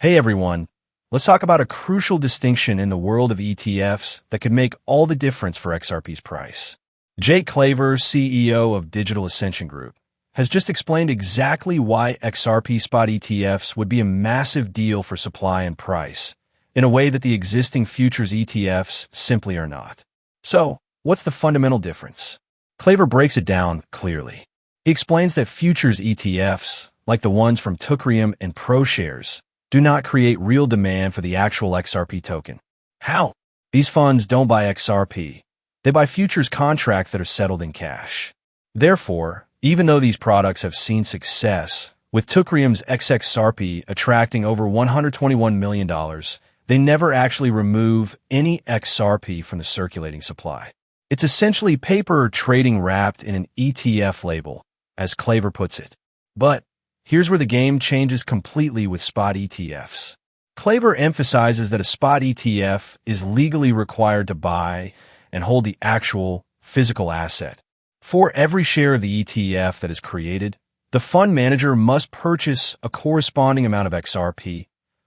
Hey everyone, let's talk about a crucial distinction in the world of ETFs that could make all the difference for XRP's price. Claver, CEO of Digital Ascension Group, has just explained exactly why XRP spot ETFs would be a massive deal for supply and price, in a way that the existing futures ETFs simply are not. So, what's the fundamental difference? Claver breaks it down clearly. He explains that futures ETFs, like the ones from Teucrium and ProShares, do not create real demand for the actual XRP token. How? These funds don't buy XRP. They buy futures contracts that are settled in cash. Therefore, even though these products have seen success, with Teucrium's XXRP attracting over $121 million, they never actually remove any XRP from the circulating supply. It's essentially paper trading wrapped in an ETF label, as Claver puts it. But here's where the game changes completely with spot ETFs. Claver emphasizes that a spot ETF is legally required to buy and hold the actual physical asset. For every share of the ETF that is created, the fund manager must purchase a corresponding amount of XRP,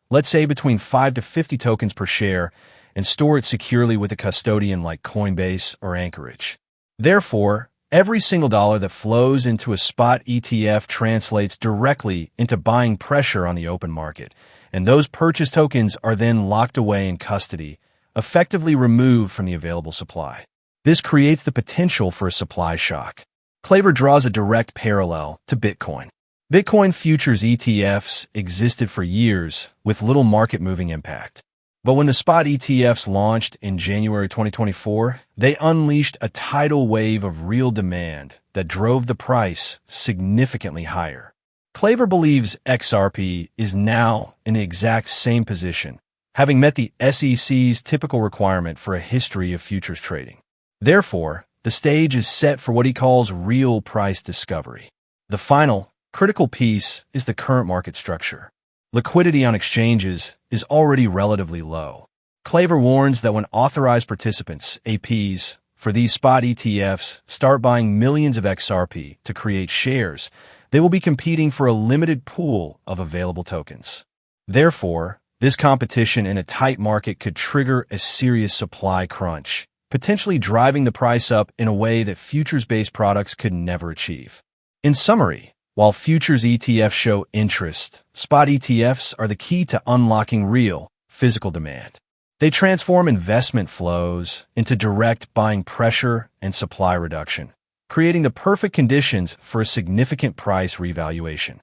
let's say between 5 to 50 tokens per share, and store it securely with a custodian like Coinbase or Anchorage. Therefore, every single dollar that flows into a spot ETF translates directly into buying pressure on the open market, and those purchased tokens are then locked away in custody, effectively removed from the available supply. This creates the potential for a supply shock. Claver draws a direct parallel to Bitcoin. Bitcoin futures ETFs existed for years with little market-moving impact. But when the spot ETFs launched in January 2024, they unleashed a tidal wave of real demand that drove the price significantly higher. Claver believes XRP is now in the exact same position, having met the SEC's typical requirement for a history of futures trading. Therefore, the stage is set for what he calls real price discovery. The final, critical piece is the current market structure. Liquidity on exchanges is already relatively low. Claver warns that when authorized participants, APs, for these spot ETFs start buying millions of XRP to create shares, they will be competing for a limited pool of available tokens. Therefore, this competition in a tight market could trigger a serious supply crunch, potentially driving the price up in a way that futures-based products could never achieve. In summary, while futures ETFs show interest, spot ETFs are the key to unlocking real, physical demand. They transform investment flows into direct buying pressure and supply reduction, creating the perfect conditions for a significant price revaluation.